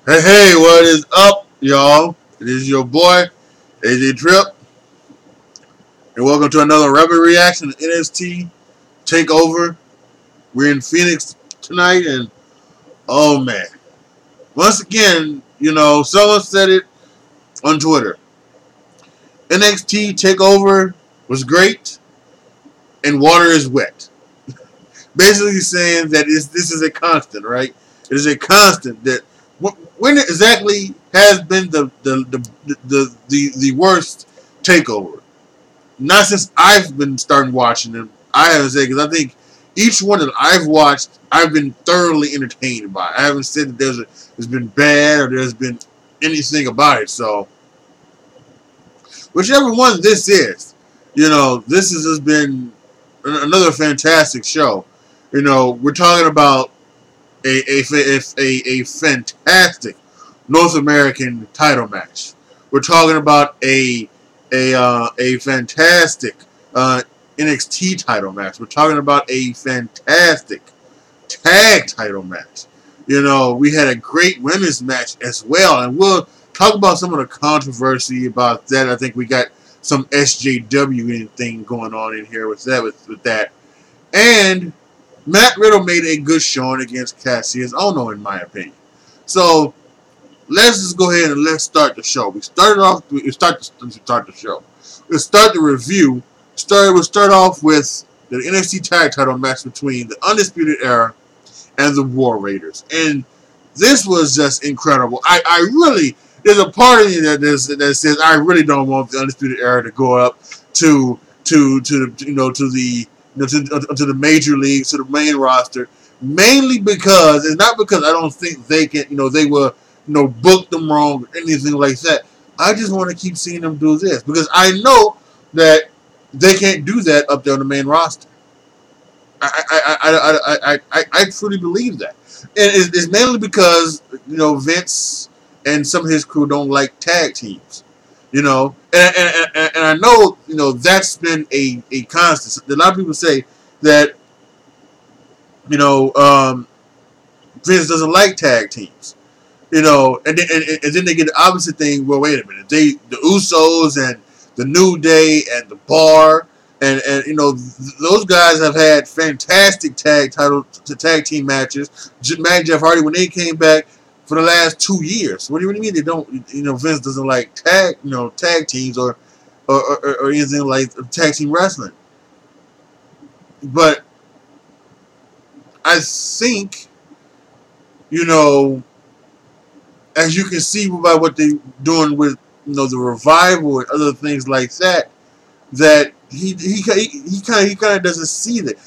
Hey, hey, what is up, y'all? It is your boy, AJ Trip, and welcome to another rapid reaction to NXT TakeOver. We're in Phoenix tonight, and oh man. Once again, someone said it on Twitter. NXT TakeOver was great, and water is wet. Basically saying that this is a constant, right? It is a constant that when exactly has been the worst takeover. Not since I've been starting watching them. I haven't said because I think each one that I've watched, I've been thoroughly entertained by. I haven't said that there's been bad or there's been anything about it. So whichever one this is, this has just been another fantastic show. We're talking about a fantastic North American title match. We're talking about a fantastic NXT title match. We're talking about a fantastic tag title match. We had a great women's match as well, and we'll talk about some of the controversy about that. I think we got some SJW thing going on in here with that. And Matt Riddle made a good showing against Cassius Ono, in my opinion. So let's just go ahead and let's start the show. We start the show. Let's start the review. We'll start off with the NXT Tag Title match between the Undisputed Era and the War Raiders, and this was just incredible. I really, there's a part of me that says I really don't want the Undisputed Era to go up to the major leagues, to the main roster, mainly because, and not because I don't think they can, they will, book them wrong or anything like that. I just want to keep seeing them do this because I know that they can't do that up there on the main roster. I truly believe that, and it's mainly because Vince and some of his crew don't like tag teams. And I know that's been a constant. A lot of people say that Vince doesn't like tag teams. And then they get the opposite thing. Well, wait a minute. The Usos and the New Day and the Bar and those guys have had fantastic tag team matches. Matt Jeff Hardy when they came back for the last 2 years. What do you mean they don't? Vince doesn't like tag teams or anything like tag team wrestling. But I think as you can see by what they're doing with the revival and other things like that, that he kind of doesn't see that.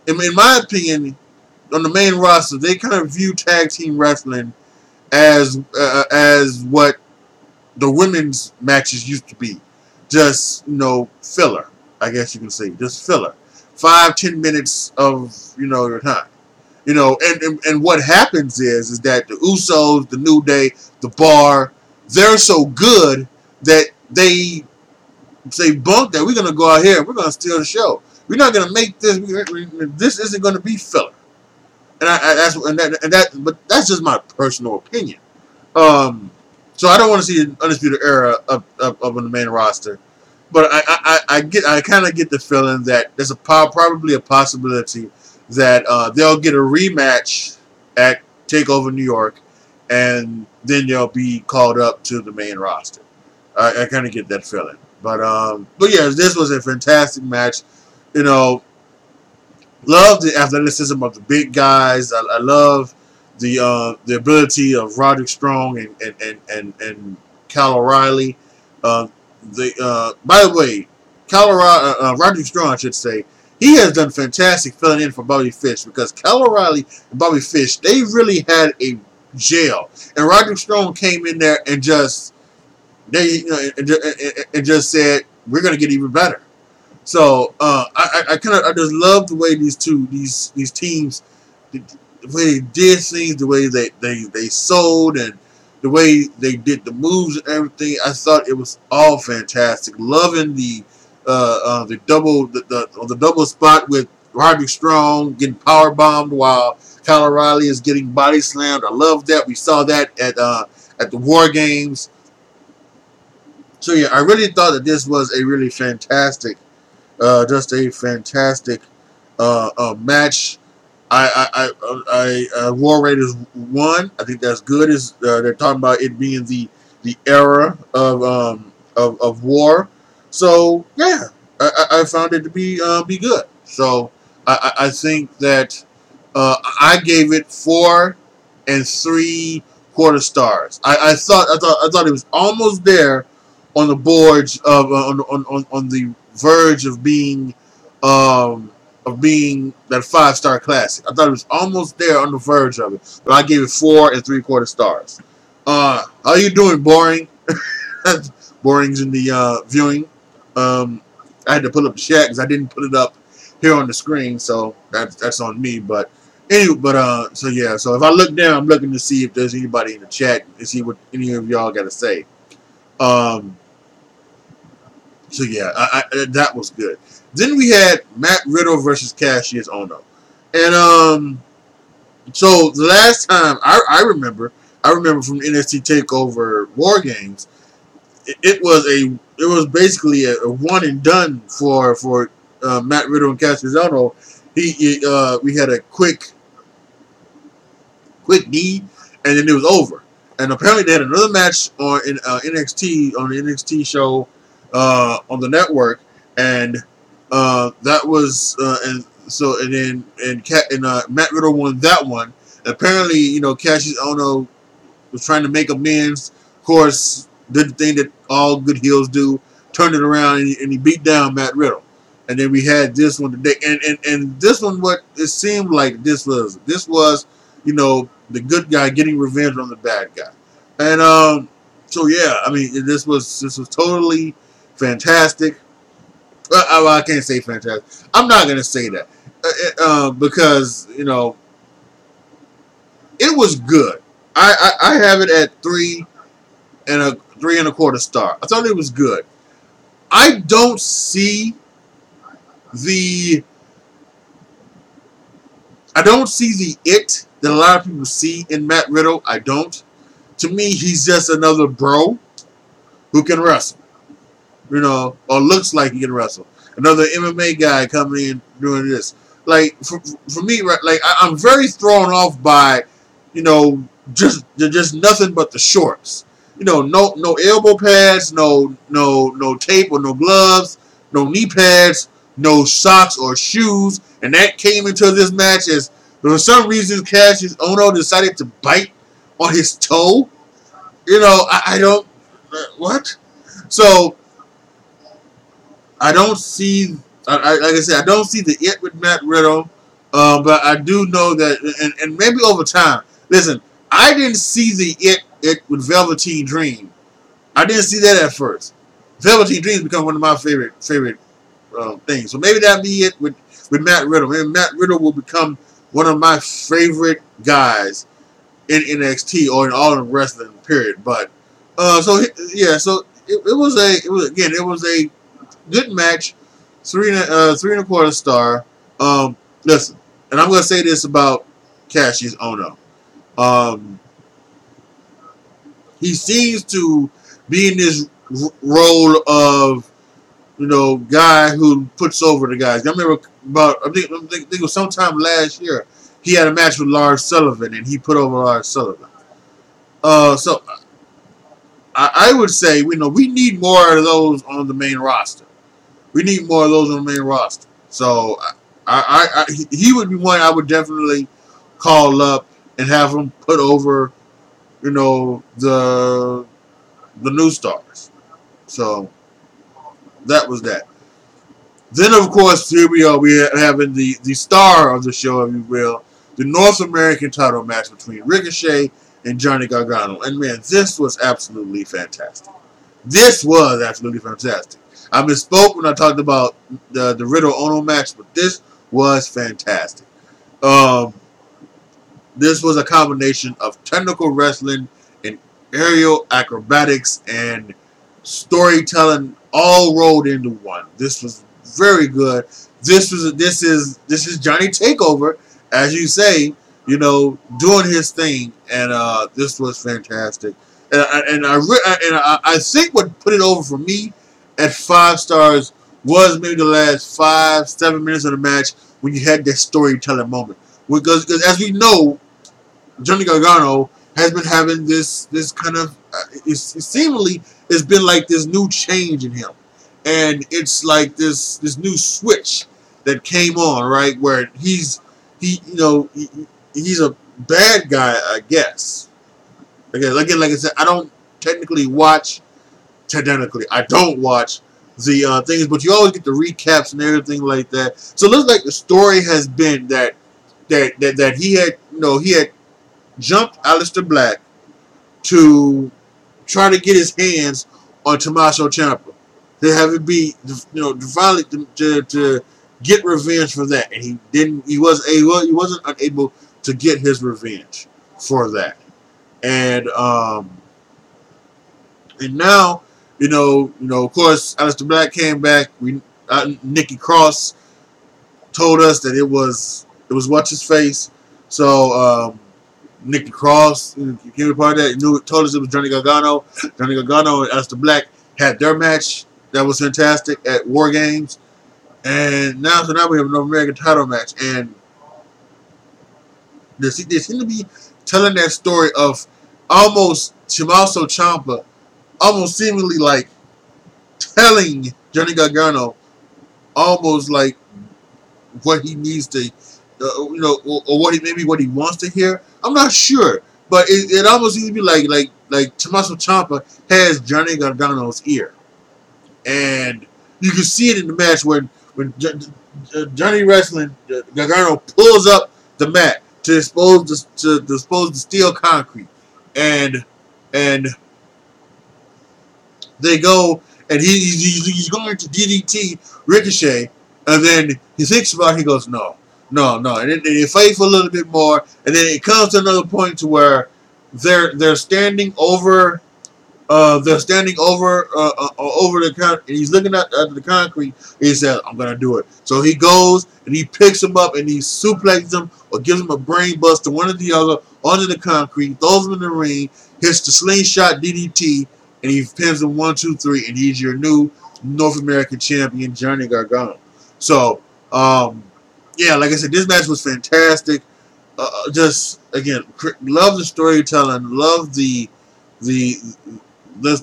In my opinion, on the main roster, they kind of view tag team wrestling as what the women's matches used to be, just filler. I guess you can say just filler, 5-10 minutes of your time. And what happens is that the Usos, the New Day, the Bar, they're so good that they say, bunk that, we're going to go out here and we're going to steal the show. We're not going to make this, this isn't going to be filler. But that's just my personal opinion. So I don't want to see an Undisputed Era up on the main roster. But I kind of get the feeling that there's probably a possibility that they'll get a rematch at TakeOver New York, and then they'll be called up to the main roster. I kind of get that feeling. But yeah, this was a fantastic match. Love the athleticism of the big guys. I love the ability of Roderick Strong and Cal O'Reilly. By the way, Roderick Strong, I should say, he has done fantastic filling in for Bobby Fish because Cal O'Reilly and Bobby Fish, they really had a jail, and Roderick Strong came in there and just just said, we're going to get even better. So I just love the way these teams, the way they did things, the way they sold, and the way they did the moves and everything. I thought it was all fantastic. Loving the double spot with Roderick Strong getting power bombed while Kyle O'Reilly is getting body slammed. I love that. We saw that at the War Games. So yeah, I really thought that this was a really fantastic, just a fantastic match. War Raiders won. I think that's good. Is they're talking about it being the era of war. So yeah, I found it to be good. So I think that I gave it 4 3/4 stars. I thought it was almost there on the boards of on the verge of being that 5-star classic. I thought it was almost there on the verge of it, but I gave it 4 3/4 stars. How you doing, Boring? Boring's in the viewing. I had to pull up the chat because I didn't put it up here on the screen, so that's on me. But anyway, so yeah, so if I look down, I'm looking to see if there's anybody in the chat and see what any of y'all got to say. So yeah, that was good. Then we had Matt Riddle versus Cassius Ohno, and so the last time I remember from NXT TakeOver War Games, it was basically a one and done for Matt Riddle and Cassius Ohno. We had a quick knee, and then it was over. And apparently they had another match on NXT on the NXT show on the network, and that was Matt Riddle won that one. And apparently, Cassius Ohno was trying to make amends. Of course, did the thing that all good heels do, turned it around and he beat down Matt Riddle. And then we had this one today, and this one, what it seemed like this was the good guy getting revenge on the bad guy. And so yeah, I mean this was totally fantastic. Well, I can't say fantastic. I'm not gonna say that because it was good. I have it at 3 3/4 star. I thought it was good. I don't see the it that a lot of people see in Matt Riddle. I don't. To me, he's just another bro who can wrestle. Or looks like he can wrestle. Another MMA guy coming in doing this. Like for me, right? Like I'm very thrown off by, just nothing but the shorts. No elbow pads, no tape or no gloves, no knee pads, no socks or shoes, and that came into this match as for some reason Cassius Ohno decided to bite on his toe. I don't what. So I don't see. Like I said, I don't see the it with Matt Riddle, but I do know that, and maybe over time. Listen, I didn't see the it with Velveteen Dream. I didn't see that at first. Velveteen Dream has become one of my favorite things. So maybe that'll be it with Matt Riddle. Maybe Matt Riddle will become one of my favorite guys in NXT or in all of wrestling. Period. But so yeah, so it was a good match. 3 3/4 star. Listen, and I'm gonna say this about Cassius Ohno. He seems to be in this role of guy who puts over the guys. I remember I think it was sometime last year he had a match with Lars Sullivan and he put over Lars Sullivan. So I would say we need more of those on the main roster. We need more of those on the main roster. So he would be one I would definitely call up and have him put over, the new stars. So that was that. Then of course here we are. We are having the star of the show, if you will, the North American title match between Ricochet and Johnny Gargano. And man, this was absolutely fantastic. This was absolutely fantastic. I misspoke when I talked about the Riddle Ohno match, but this was fantastic. This was a combination of technical wrestling and aerial acrobatics and storytelling all rolled into one. This was very good. this is Johnny Takeover, as you say, doing his thing, and this was fantastic. And I think what put it over for me at 5 stars was maybe the last 5-7 minutes of the match when you had that storytelling moment. Because as we know, Johnny Gargano has been having this kind of seemingly it's been like this new change in him, and it's like this new switch that came on, right, where he's a bad guy, I guess. Again, like I said, I don't technically watch. Technically, I don't watch the things, but you always get the recaps and everything like that. So it looks like the story has been that he had jumped Aleister Black to try to get his hands on Tommaso Ciampa, to have it be, to finally to get revenge for that, and he didn't. He wasn't unable to get his revenge for that, and now, of course, Aleister Black came back. Nikki Cross told us that it was what's his face. So Nikki Cross came part of that. Told us it was Johnny Gargano. Johnny Gargano and Aleister Black had their match. That was fantastic at War Games. And now we have a North American title match, and they seem to be telling that story of almost Tommaso Ciampa, almost seemingly like telling Johnny Gargano almost like what he needs to, or what he wants to hear. I'm not sure, but it almost seems to be like Tommaso Ciampa has Johnny Gargano's ear, and you can see it in the match when Johnny Wrestling Gargano pulls up the mat to dispose the steel concrete, and they go, and he's going to DDT Ricochet, and then he thinks about it, he goes, no. And then they fight for a little bit more, and then it comes to another point to where they're standing over over the concrete, and he's looking at the concrete, and he says, I'm gonna do it. So he goes and he picks him up and he suplexes him or gives him a brain buster, one or the other, onto the concrete, throws him in the ring, hits the slingshot DDT, and he pins him 1, 2, 3, and he's your new North American champion, Johnny Gargano. So, yeah, like I said, this match was fantastic. Just again, love the storytelling, love the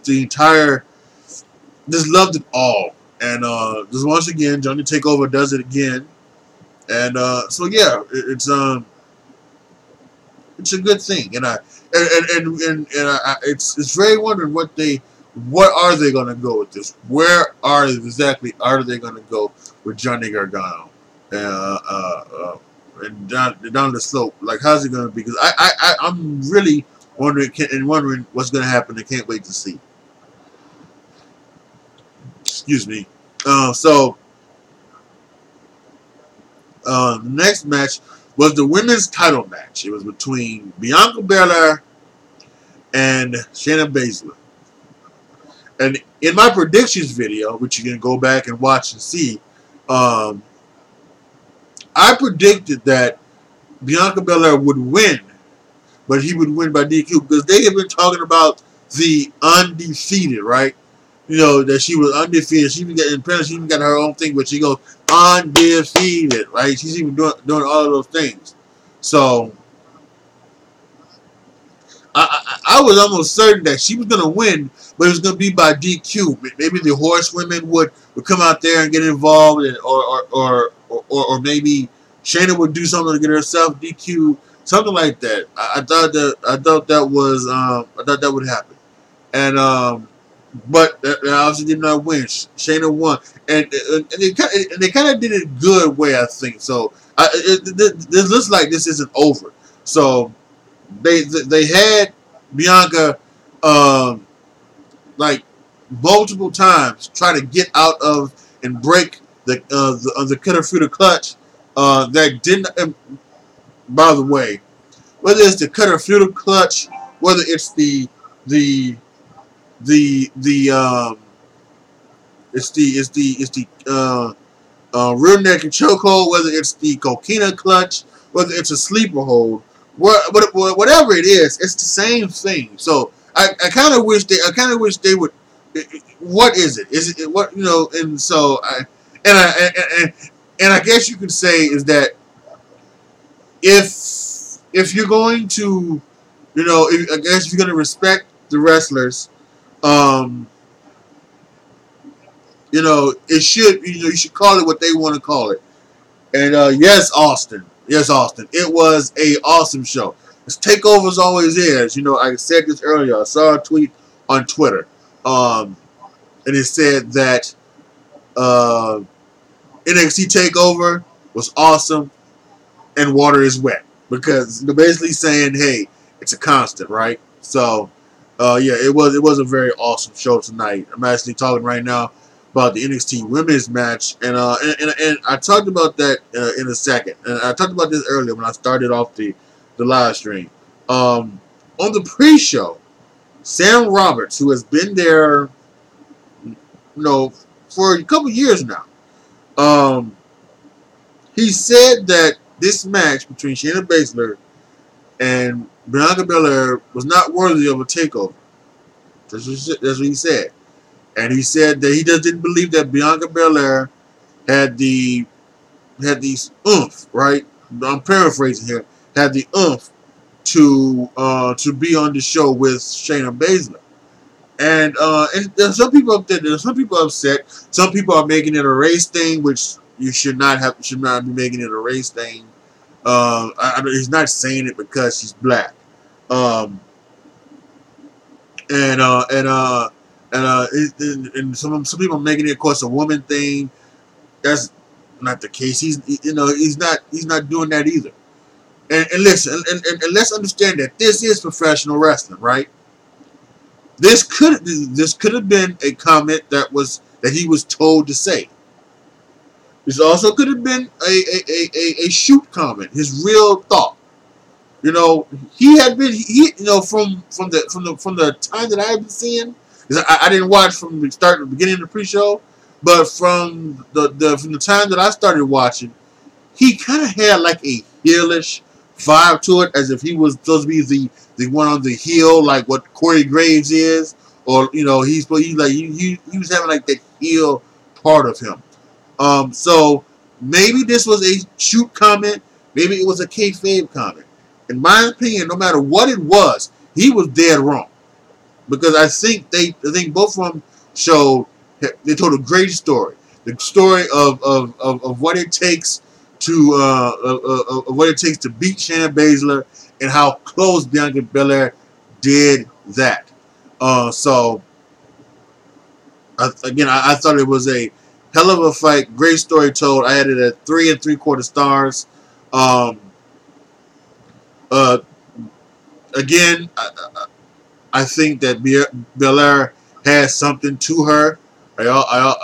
entire, just loved it all, and just once again, Johnny Takeover does it again, and so yeah, it's a good thing, and it's very wondering what are they going to go with this? Where exactly are they going to go with Johnny Gargano? And down the slope, like how's it going to be? Because I'm really wondering what's going to happen. I can't wait to see. Excuse me. So the next match was the women's title match. It was between Bianca Belair and Shayna Baszler. And in my predictions video, which you can go back and watch and see, I predicted that Bianca Belair would win, but he would win by DQ, because they have been talking about the undefeated, right? That she was undefeated. She even got her own thing where she goes undefeated, right? She's even doing all of those things. So I was almost certain that she was going to win, but it was going to be by DQ. Maybe the horsewomen would come out there and get involved, or maybe Shayna would do something to get herself DQ, something like that. I thought that would happen, and but they obviously did not win. Shayna won, and they kind of did it a good way, I think. So this looks like this isn't over. So they had Bianca like multiple times try to get out of and break the cutter through the clutch. That didn't. By the way, whether it's the cutter through the clutch, whether it's the rear naked chokehold, whether it's the coquina clutch, whether it's a sleeper hold, whatever it is, it's the same thing. So I kind of wish they would. What is it? Is it what And so and I and, and I guess you could say is that if you're going to I guess if you're going to respect the wrestlers, um, it should you should call it what they want to call it. And yes, Austin. Yes, Austin. It was a awesome show. As takeovers always is. I said this earlier. I saw a tweet on Twitter, and it said that uh, NXT Takeover was awesome and water is wet because they're basically saying, hey, it's a constant, right? So, yeah, it was a very awesome show tonight. I'm actually talking right now about the NXT Women's match, and I talked about that in a second. And I talked about this earlier when I started off the live stream. On the pre-show, Sam Roberts, who has been there, for a couple years now, he said that this match between Shayna Baszler and Bianca Belair was not worthy of a takeover. That's what he said. And he said that he just didn't believe that Bianca Belair had the oomph, right? I'm paraphrasing here. Had the oomph to be on the show with Shayna Baszler. And there's some people up there. There's some people upset. Some people are making it a race thing, which you should not be making it a race thing. He's not saying it because she's black. Um, and some people are making it, of course, a woman thing. That's not the case. He's not doing that either. And listen, and let's understand that this is professional wrestling, right? This could have been a comment that he was told to say. This also could have been a shoot comment, his real thought. He had been from the time that I've been seeing, because I didn't watch from the beginning of the pre-show, but from the time that I started watching, he kind of had like a heelish vibe to it, as if he was supposed to be the one on the heel, like what Corey Graves is, or he was having like that heel part of him. So maybe this was a shoot comment, maybe it was a kayfabe comment. In my opinion, no matter what it was, he was dead wrong, because I think both of them they told a great story. The story of what it takes to beat Shayna Baszler, and how close Bianca Belair did that. So I thought it was a hell of a fight. Great story told. I had it at 3 3/4 stars. Again, I think that Belair has something to her. I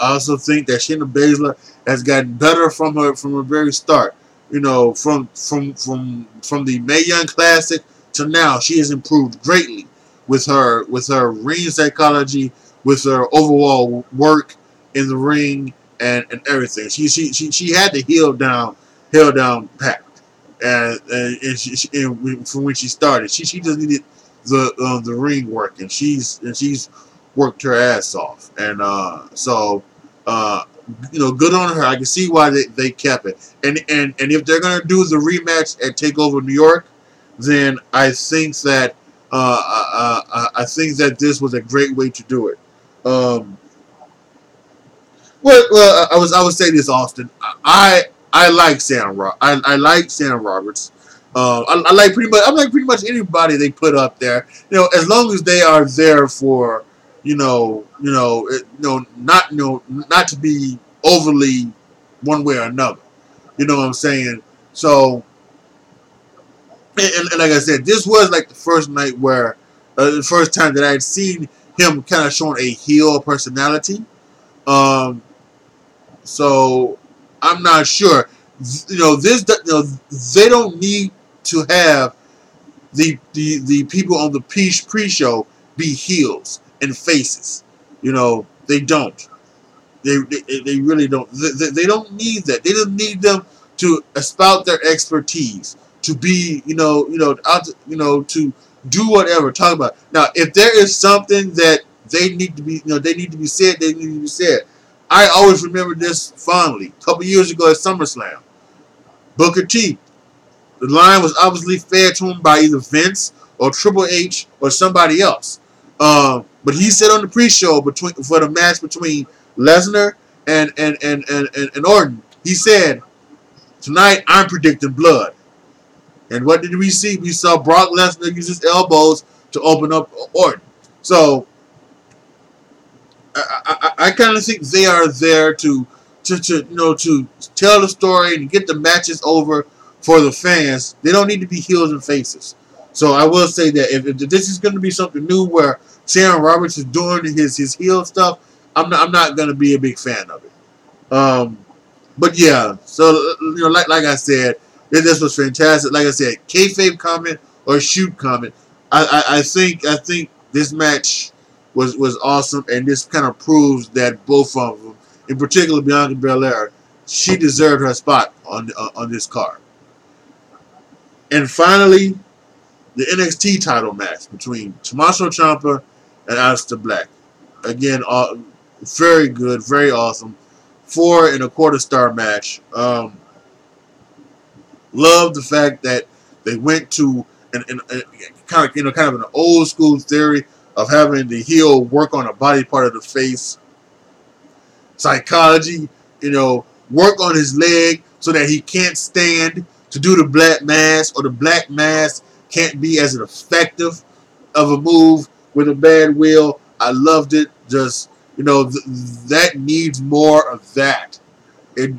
also think that Shayna Baszler has gotten better from her very start. From the Mae Young Classic to now, she has improved greatly with her ring psychology, with her overall work in the ring, and everything. She had the heel down packed, and from when she started, she just needed the ring work, and she's worked her ass off, and good on her. I can see why they kept it, and if they're gonna do the rematch at TakeOver New York, then I think that this was a great way to do it. Well, I would say this, Austin. I like I like Sam Roberts. I like pretty much anybody they put up there. As long as they are there for not to be overly one way or another. You know what I'm saying? So, and like I said, this was like the first night where the first time that I had seen him kind of showing a heel personality. So I'm not sure. They don't need to have the people on the pre-show be heels and faces. They don't. They really don't. They don't need that. They don't need them to espout their expertise, to be out to do whatever. Talk about now. If there is something that they need to be they need to be said. They need to be said. I always remember this fondly. A couple years ago at SummerSlam, Booker T. The line was obviously fed to him by either Vince or Triple H or somebody else. But he said on the pre-show for the match between Lesnar and Orton, he said, "Tonight I'm predicting blood." And what did we see? We saw Brock Lesnar use his elbows to open up Orton. So I kind of think they are there to tell the story and get the matches over for the fans. They don't need to be heels and faces. So I will say that if this is going to be something new where Sharon Roberts is doing his heel stuff, I'm not going to be a big fan of it. But yeah, so like I said, this was fantastic. Like I said, kayfabe comment or shoot comment. I think this match was awesome, and this kind of proves that both of them, in particular Bianca Belair, she deserved her spot on this card. And finally, the NXT title match between Tommaso Ciampa and Aleister Black. Again, very good, very awesome. 4 1/4 star match. Love the fact that they went to kind of an old school theory of having the heel work on a body part of the face. Psychology, work on his leg so that he can't stand to do the black mass, or the black mass can't be as effective of a move with a bad will. I loved it. Just that needs more of that in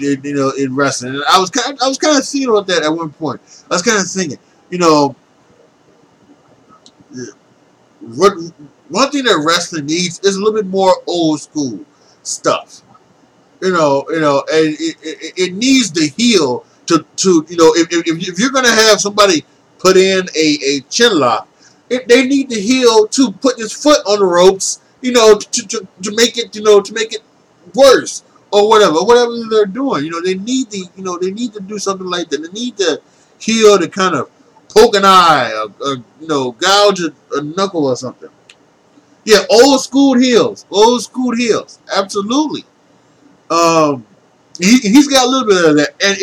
wrestling. And I was kind of thinking about that at one point. I was kind of thinking, one thing that wrestling needs is a little bit more old school stuff. And it needs the heel to if you're gonna have somebody put in a chin lock, they need the heel to put his foot on the ropes, to make it worse or whatever they're doing. They need they need to do something like that. They need the heel to kind of poke an eye or gouge a knuckle or something. Yeah, old school heels, absolutely. He's got a little bit of that, and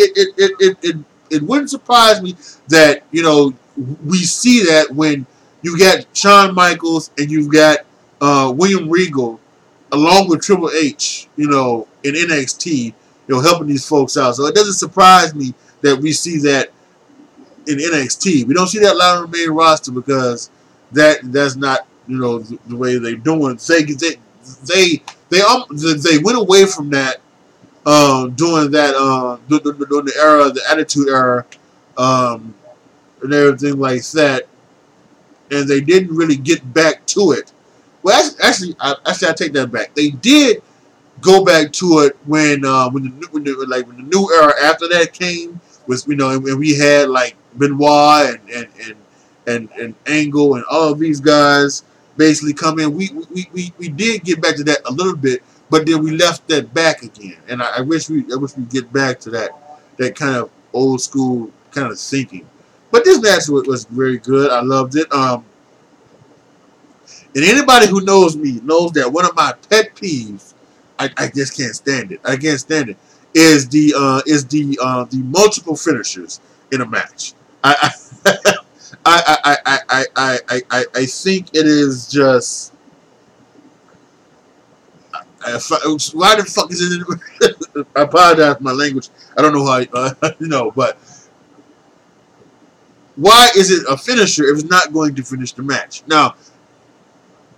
it wouldn't surprise me that we see that when you got Shawn Michaels and you've got William Regal along with Triple H, in NXT, helping these folks out. So it doesn't surprise me that we see that in NXT. We don't see that a lot on the main roster because that's not the way they're doing. They went away from that during the era, the Attitude Era, and everything like that, and they didn't really get back to it. Well, actually, I take that back. They did go back to it when the new era after that came, was and we had like Benoit and Angle and all of these guys basically come in. We did get back to that a little bit, but then we left that back again. And I wish we get back to that kind of old school kind of thinking. But this match was very good. I loved it. And anybody who knows me knows that one of my pet peeves, I just can't stand it. I can't stand it. Is the multiple finishers in a match. I think it is just. Why the fuck is it? I apologize for my language. I don't know how but why is it a finisher if it's not going to finish the match? Now,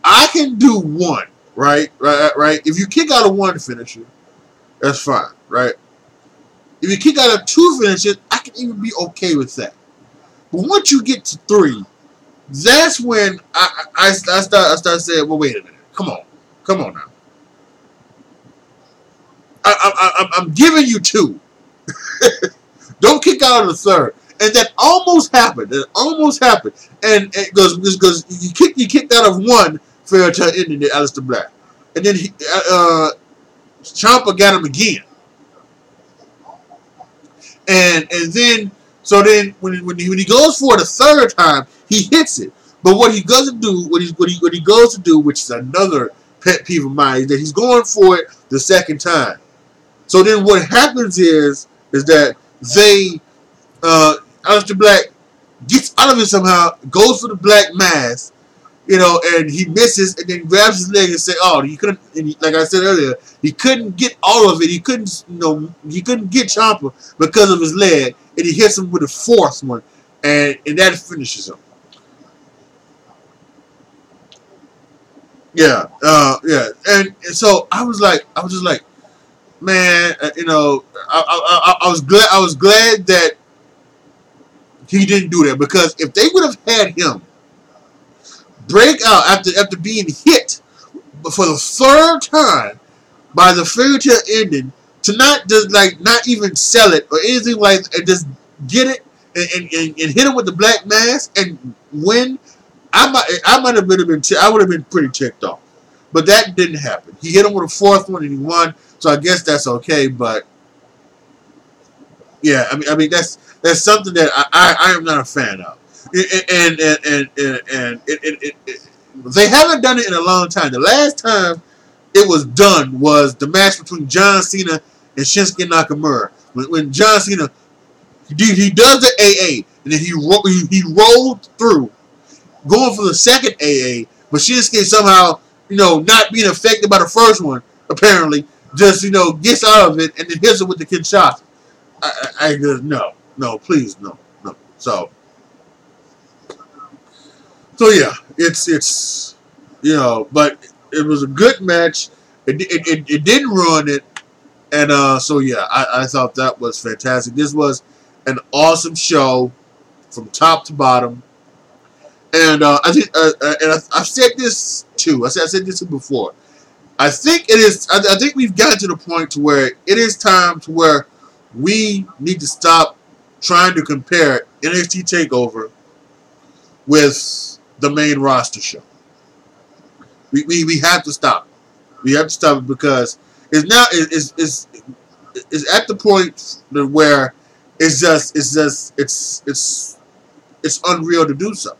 I can do one, right? If you kick out of one finisher, that's fine, right? If you kick out of two finishers, I can even be okay with that. But once you get to 3, that's when I start saying, well, wait a minute, come on now. I'm giving you 2. Don't kick out of the 3rd. And that almost happened. And because you kicked out of 1 for to ending it, Aleister Black. And then Ciampa got him again. And then when he goes for it a third time, he hits it. But what he doesn't do, what he goes to do, which is another pet peeve of mine, is that he's going for it the second time. So then what happens is that they Aleister Black gets out of it somehow, goes for the black mass, and he misses, and then grabs his leg and say, "Oh, he couldn't." And like I said earlier, he couldn't get all of it. He couldn't, he couldn't get Ciampa because of his leg, and he hits him with a fourth one, and that finishes him. Yeah, yeah, and so I was just like, man, I was glad that he didn't do that, because if they would have had him break out after being hit for the third time by the fairy tale ending, to not even sell it or anything like that, and just get it and hit him with the black mass and win, I would have been pretty ticked off. But that didn't happen. He hit him with a fourth one and he won, so I guess that's okay. But yeah, I mean that's something that I am not a fan of. And they haven't done it in a long time. The last time it was done was the match between John Cena and Shinsuke Nakamura. When John Cena he does the AA and then he rolled through, going for the second AA, but Shinsuke somehow, not being affected by the first one, apparently, just, gets out of it and then hits it with the Kinshasa. I just, no, please, no. So yeah, it's but it was a good match. It didn't ruin it, and so yeah, I thought that was fantastic. This was an awesome show from top to bottom. And I think, I've said this too. I said this before. I think it is. I think we've gotten to the point to where it is time to where we need to stop trying to compare NXT TakeOver with the main roster show. We have to stop. We have to stop it, because it's now is at the point where it's unreal to do so.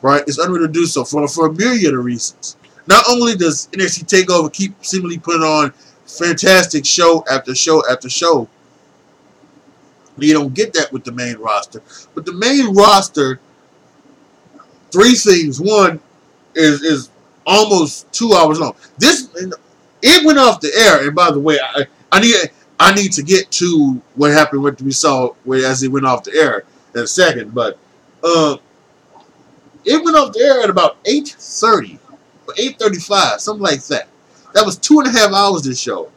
Right? It's unreal to do so for a myriad of reasons. Not only does NXT TakeOver keep seemingly putting on fantastic show after show after show, you don't get that with the main roster. But the main roster, three things. One is almost 2 hours long. It went off the air, and by the way, I need to get to what happened with we saw as it went off the air in a second, but it went off the air at about 8:30 or 8:35, something like that. That was 2.5 hours this show.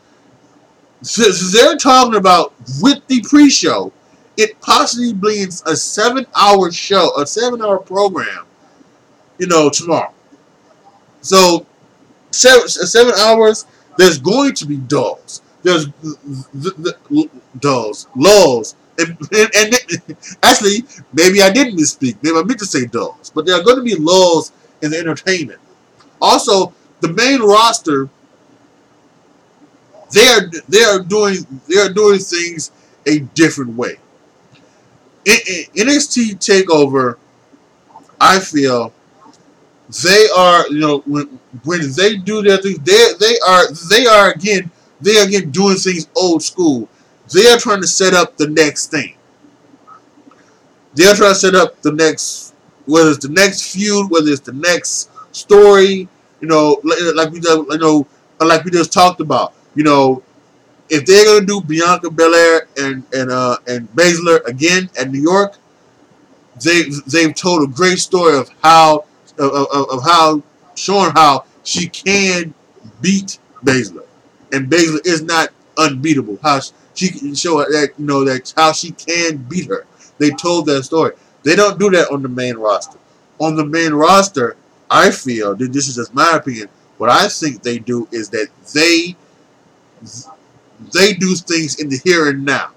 So they're talking about, with the pre-show, it possibly brings a 7-hour show, a 7-hour program, tomorrow. So 7 hours, there's going to be dulls. There's lulls. And actually, maybe I didn't misspeak. Maybe I meant to say dulls. But there are going to be lulls in the entertainment. Also, the main roster, they are doing things a different way. In NXT TakeOver, I feel they are, when they do their things, they are again doing things old school. They are trying to set up the next thing. They are trying to set up the next, whether it's the next feud, whether it's the next story. Like we just talked about. If they're gonna do Bianca Belair and Baszler again at New York, they've told a great story of how showing how she can beat Baszler, and Baszler is not unbeatable. How she can show that that how she can beat her. They told that story. They don't do that on the main roster. On the main roster, I feel, this is just my opinion, what I think they do is that they do things in the here and now,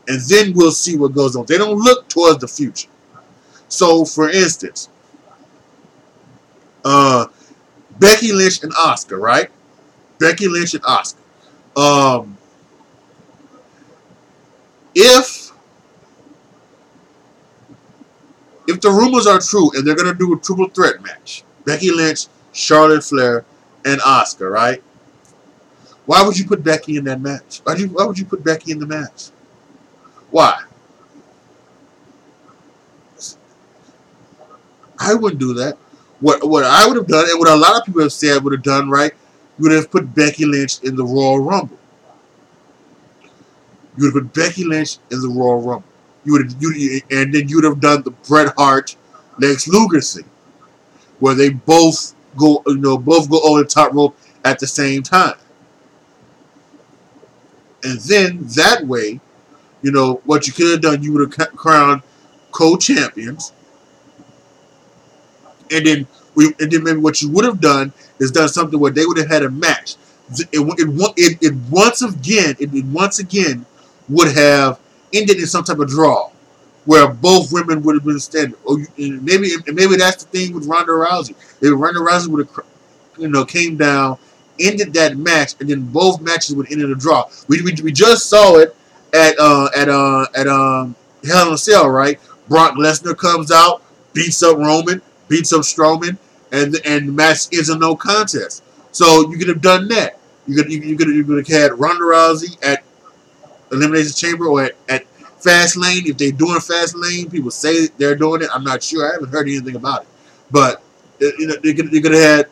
and then we'll see what goes on. They don't look towards the future. So, for instance, Becky Lynch and Asuka, right? Becky Lynch and Asuka. Um, if the rumors are true and they're gonna do a triple threat match, Becky Lynch, Charlotte Flair, and Asuka, right? Why would you put Becky in that match? Why would you put Becky in the match? Why? I wouldn't do that. What I would have done, and what a lot of people have said would have done, right? You would have put Becky Lynch in the Royal Rumble. You would have put Becky Lynch in the Royal Rumble. And then you would have done the Bret Hart, Lex Luger thing, where they both go over the top rope at the same time. And then that way, what you could have done, you would have crowned co-champions. And then maybe what you would have done is done something where they would have had a match. It once again would have ended in some type of draw, where both women would have been standing. Maybe that's the thing with Ronda Rousey. If Ronda Rousey would have came down, ended that match, and then both matches would end in a draw. We just saw it at Hell in a Cell, right? Brock Lesnar comes out, beats up Roman, beats up Strowman, and the match is a no contest. So you could have done that. You could have had Ronda Rousey at Elimination Chamber or at Fastlane. If they're doing Fastlane, people say they're doing it. I'm not sure. I haven't heard anything about it. But they could have had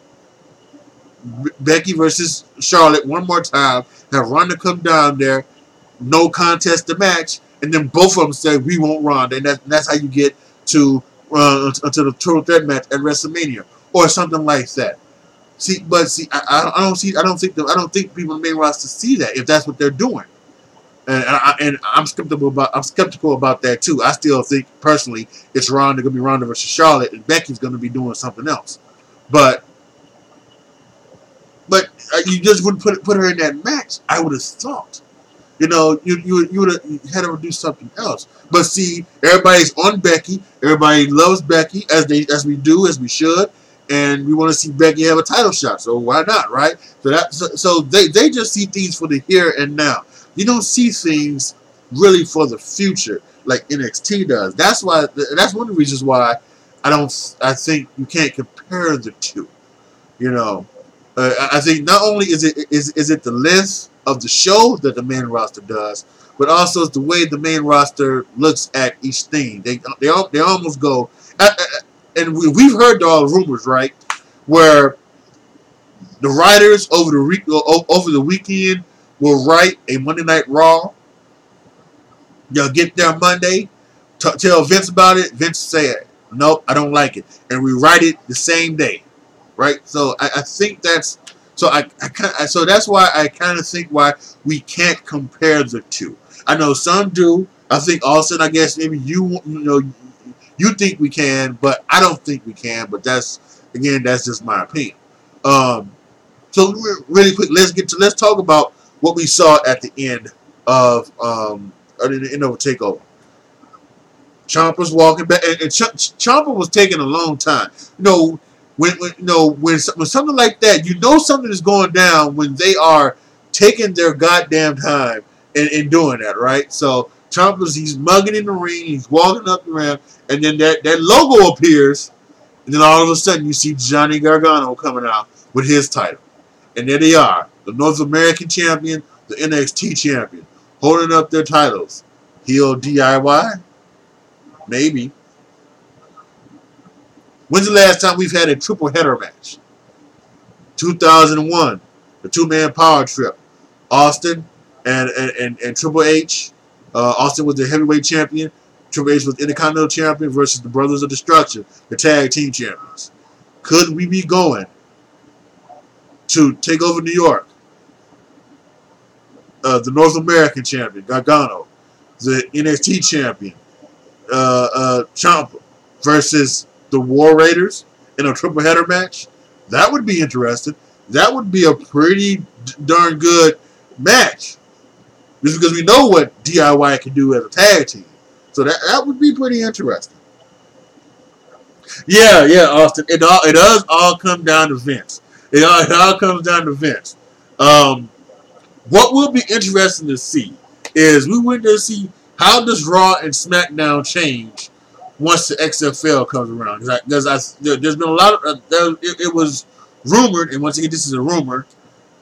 Becky versus Charlotte one more time. Have Ronda come down there, no contest the match, and then both of them say we want Ronda, and that's how you get to the triple threat match at WrestleMania or something like that. I don't think people in the main roster see that if that's what they're doing. And I'm skeptical about that too. I still think personally it's going to be Ronda versus Charlotte, and Becky's going to be doing something else. But you just wouldn't put her in that match. I would have thought, you would have had her do something else. But see, everybody's on Becky. Everybody loves Becky as we should, and we want to see Becky have a title shot. So why not, right? So they just see things for the here and now. You don't see things really for the future like NXT does. That's one of the reasons why I think you can't compare the two. I think not only is it the length of the show that the main roster does, but also it's the way the main roster looks at each thing. They almost go, and we've heard all the rumors, right, where the writers over the weekend will write a Monday Night Raw. They'll get there Monday, tell Vince about it. Vince said, "Nope, I don't like it," and we write it the same day, right? So I think that's so so that's why I kind of think why we can't compare the two. I know some do. I think Austin, I guess maybe you think we can, but I don't think we can. But that's just my opinion. So really quick, let's talk about what we saw at the end of TakeOver. Ciampa walking back, and Ciampa was taking a long time. When something like that, something is going down when they are taking their goddamn time and doing that, right? So he's mugging in the ring, he's walking up the ramp, and then that logo appears, and then all of a sudden you see Johnny Gargano coming out with his title. And there they are, the North American champion, the NXT champion, holding up their titles. Heel DIY? Maybe. When's the last time we've had a triple header match? 2001, the two-man power trip. Austin and Triple H. Austin was the heavyweight champion. Triple H was Intercontinental champion versus the Brothers of Destruction, the tag team champions. Could we be going to TakeOver New York? The North American champion, Gargano. The NXT champion, Ciampa, versus the War Raiders in a triple header match. That would be interesting. That would be a pretty darn good match. Just because we know what DIY can do as a tag team. So that would be pretty interesting. Yeah, Austin. It does all come down to Vince. It all comes down to Vince. What will be interesting to see is we want to see how does Raw and SmackDown change once the XFL comes around. Because there's been a lot of it was rumored, and once again this is a rumor,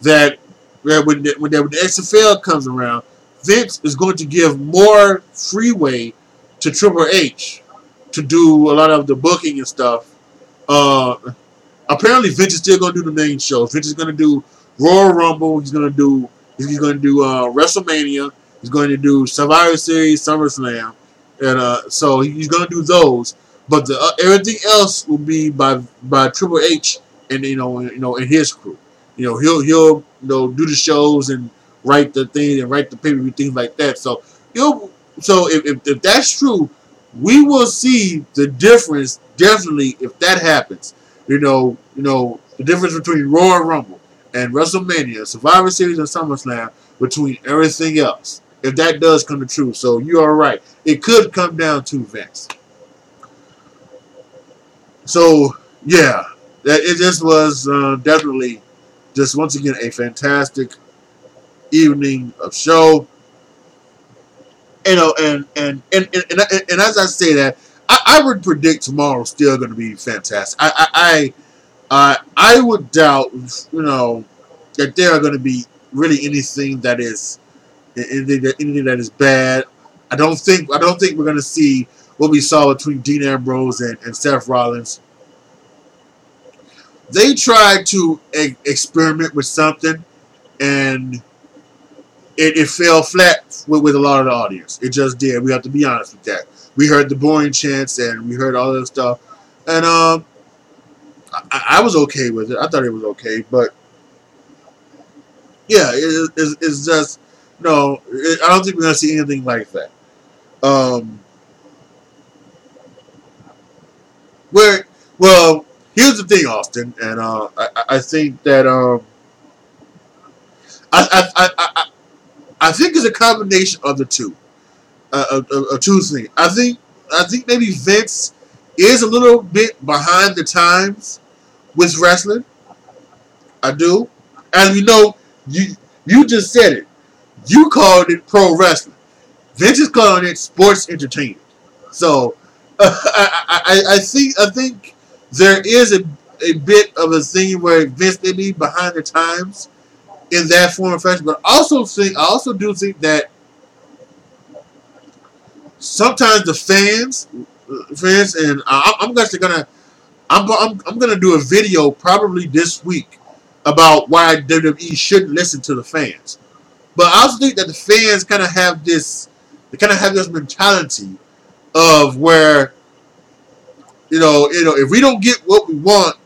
that when the XFL comes around, Vince is going to give more freeway to Triple H to do a lot of the booking and stuff. Apparently, Vince is still going to do the main shows. Vince is going to do Royal Rumble. He's going to do WrestleMania. He's going to do Survivor Series, SummerSlam, and so he's going to do those. But everything else will be by Triple H and in his crew. He'll do the shows and write the things and write the pay-per-view things like that. So if that's true, we will see the difference definitely if that happens. The difference between Royal Rumble and WrestleMania, Survivor Series, and SummerSlam between everything else. If that does come to true, so you are right. It could come down to Vince. So yeah, it just was definitely just once again a fantastic evening of show. And as I say that, I would predict tomorrow's still going to be fantastic. I would doubt that there are going to be really anything that is bad. I don't think we're going to see what we saw between Dean Ambrose and Seth Rollins. They tried to experiment with something, and it fell flat with a lot of the audience. It just did. We have to be honest with that. We heard the boring chants and we heard all that stuff, and I was okay with it. I thought it was okay, but yeah, it's just no. I don't think we're gonna see anything like that. Well, here's the thing, Austin, and I think that I think it's a combination of the two, of two things. I think maybe Vince is a little bit behind the times with wrestling. I do, and you just said it. You called it pro wrestling. Vince is calling it sports entertainment. So I think there is a bit of a thing where Vince may be behind the times in that form of fashion, but I also do think that sometimes the fans, and I'm actually I'm gonna do a video probably this week about why WWE shouldn't listen to the fans. But I also think that the fans kind of have this mentality of where if we don't get what we want,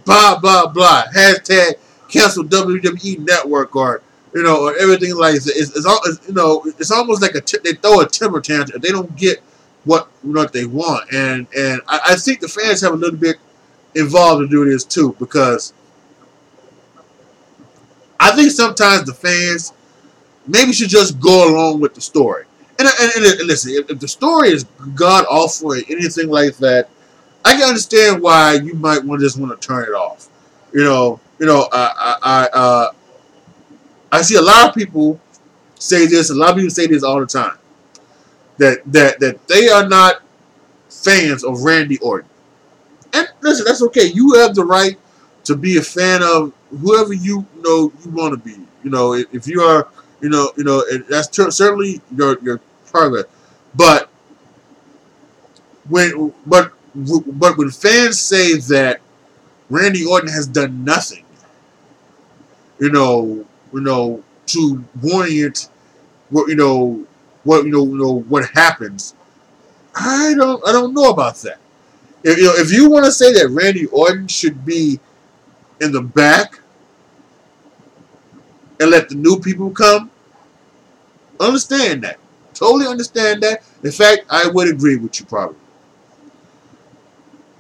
blah blah blah, hashtag cancel WWE Network or everything like that. It's almost like they throw a temper tantrum if they don't get what they want, and I think the fans have a little bit involved to do this too, because I think sometimes the fans maybe should just go along with the story. And listen, if the story is god awful or anything like that, I can understand why you might just want to turn it off. I see a lot of people say this. A lot of people say this all the time. That they are not fans of Randy Orton. And listen, that's okay. You have the right to be a fan of whoever you want to be. If you are, that's certainly your progress. But when fans say that Randy Orton has done nothing, to warrant what happens, I don't know about that. If you want to say that Randy Orton should be in the back and let the new people come, understand that. Totally understand that. In fact, I would agree with you probably.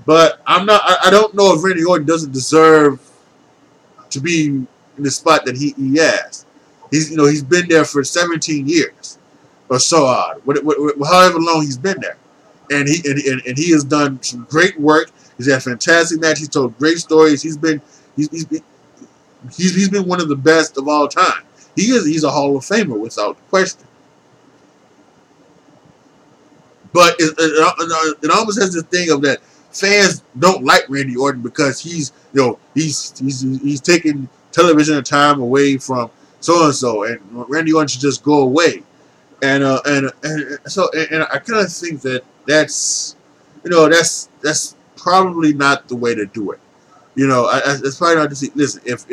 But I don't know if Randy Orton doesn't deserve to be in the spot that he has. He's been there for 17 years or so odd, however long he's been there, and he has done some great work. He's had fantastic matches. He's told great stories. He's been one of the best of all time. he's a Hall of Famer without question. But it almost has this thing of that fans don't like Randy Orton because he's taking television time away from so and so, and Randy Orton should just go away. And so I kind of think that's probably not the way to do it. It's probably not to see. Listen, if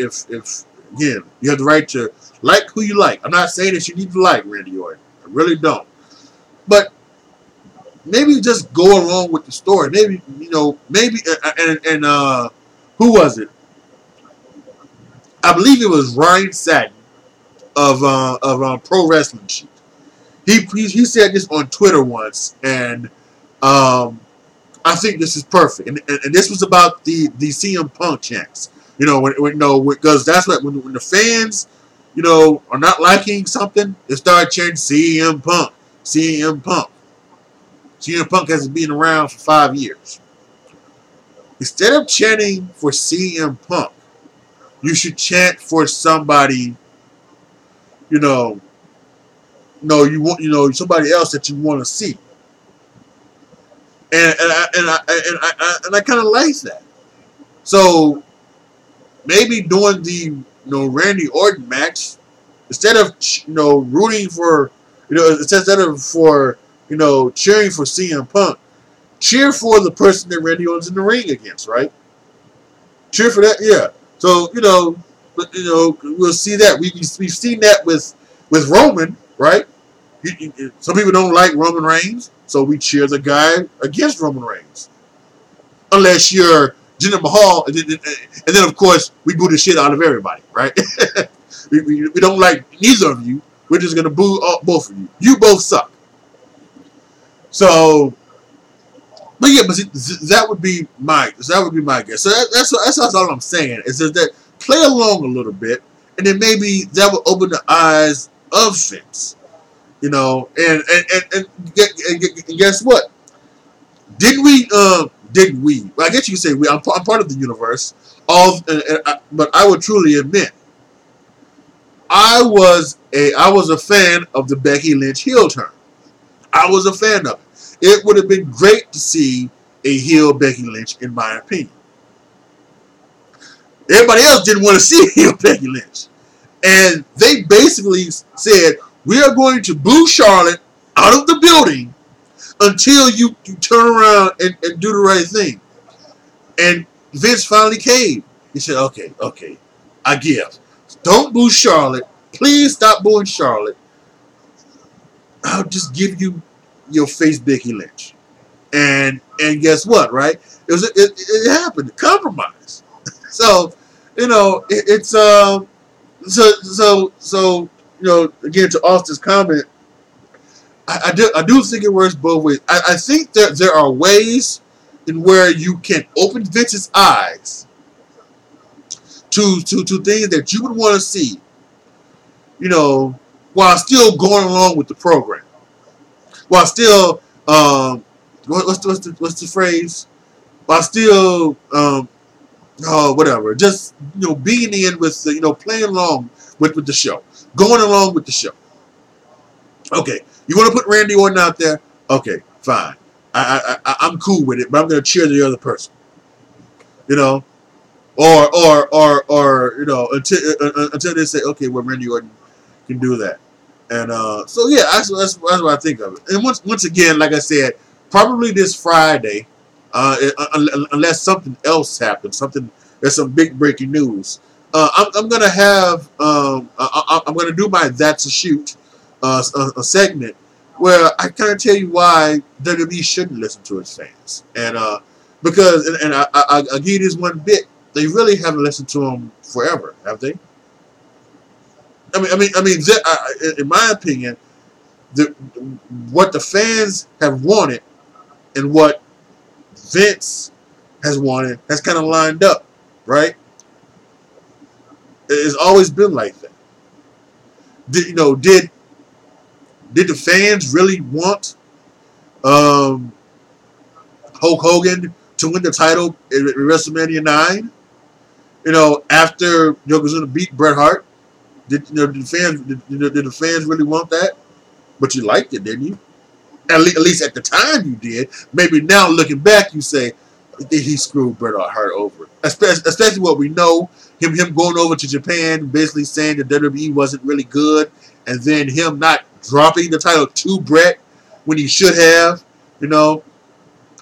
again, you have the right to like who you like. I'm not saying that you need to like Randy Orton. I really don't. But maybe just go along with the story. Maybe and who was it? I believe it was Ryan Satin of Pro Wrestling Sheet. He said this on Twitter once, and I think this is perfect. And this was about the CM Punk chants. Because that's what when the fans, are not liking something, they start chanting CM Punk, CM Punk. CM Punk hasn't been around for 5 years. Instead of chanting for CM Punk, you should chant for somebody, you want, somebody else that you want to see. And I kind of like that. So maybe doing the Randy Orton match, instead of rooting for instead of for cheering for CM Punk, cheer for the person that Randy Orton's in the ring against, right? Cheer for that, yeah. So we'll see that we've seen that with Roman, right? Some people don't like Roman Reigns, so we cheer the guy against Roman Reigns. Unless you're Jinder Mahal, and then of course we boo the shit out of everybody, right? we don't like neither of you. We're just gonna boo both of you. You both suck. So, but that would be my guess. So that's all I'm saying. Is that play along a little bit, and then maybe that will open the eyes of Vince. And guess what? Didn't we? Well, I guess you could say we. I'm part of the universe. But I would truly admit, I was a fan of the Becky Lynch heel turn. I was a fan of it. It would have been great to see a heel Becky Lynch, in my opinion. Everybody else didn't want to see a heel Becky Lynch, and they basically said, we are going to boo Charlotte out of the building until you turn around and do the right thing. And Vince finally caved. He said, okay, I give. Don't boo Charlotte. Please stop booing Charlotte. I'll just give you your face Becky Lynch. And guess what, right? It happened. Compromise. So, it's again, to Austin's comment, I do think it works both ways. I think that there are ways in where you can open Vince's eyes to things that you would want to see, while still going along with the program, while still what's the phrase? While still whatever, just being in with playing along with the show. Going along with the show. Okay, you want to put Randy Orton out there? Okay, fine. I'm cool with it, but I'm going to cheer the other person. Or until they say, okay, well, Randy Orton can do that. And so yeah, that's what I think of it. And once again, like I said, probably this Friday, unless something else happens, there's some big breaking news. I'm gonna have I'm gonna do my That's a Shoot a segment where I kind of tell you why WWE shouldn't listen to its fans, and because I'll give you this one bit: they really haven't listened to them forever, have they? I mean, in my opinion, what the fans have wanted and what Vince has wanted has kind of lined up, right? It's always been like that. Did the fans really want Hulk Hogan to win the title at WrestleMania 9? After Yokozuna beat Bret Hart? Did the fans really want that? But you liked it, didn't you? At least at the time you did. Maybe now looking back, you say he screwed Bret Hart over. Especially what we know, him going over to Japan, basically saying that WWE wasn't really good, and then him not dropping the title to Bret when he should have, you know,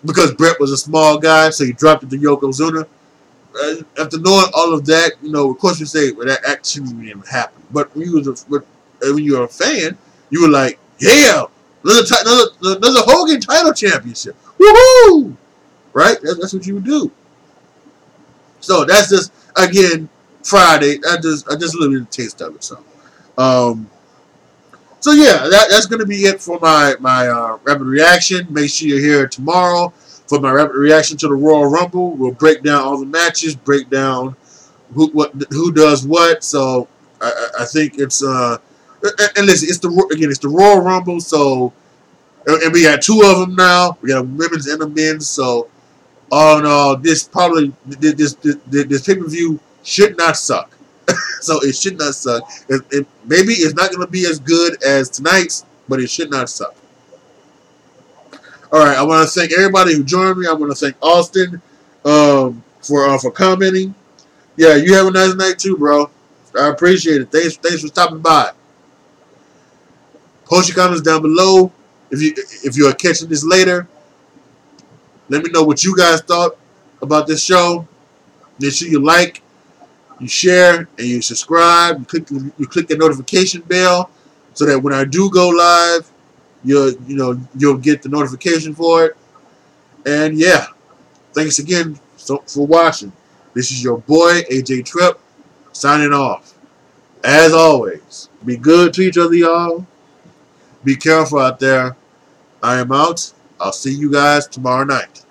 because Bret was a small guy, so he dropped it to Yokozuna. After knowing all of that, of course you say, well, that actually didn't even happen. But when you were a fan, you were like, yeah, another Hogan title championship. Woohoo! Right? That's what you would do. So that's just, again, Friday. I just a little bit of taste of it. Um, so yeah, that's going to be it for my rapid reaction. Make sure you're here tomorrow for my rapid reaction to the Royal Rumble. We'll break down all the matches, break down who does what. So I think it's and listen, it's the Royal Rumble. So and we got two of them now. We got a women's and a men's. So all in all, this pay per view should not suck. So it should not suck. Maybe it's not going to be as good as tonight's, but it should not suck. All right, I want to thank everybody who joined me. I want to thank Austin for commenting. Yeah, you have a nice night too, bro. I appreciate it. Thanks for stopping by. Post your comments down below. If you are catching this later, let me know what you guys thought about this show. Make sure you like, you share, and you subscribe. You click the notification bell so that when I do go live, you'll get the notification for it. And yeah, thanks again for watching. This is your boy AJ Tripp signing off. As always, be good to each other, y'all. Be careful out there. I am out. I'll see you guys tomorrow night.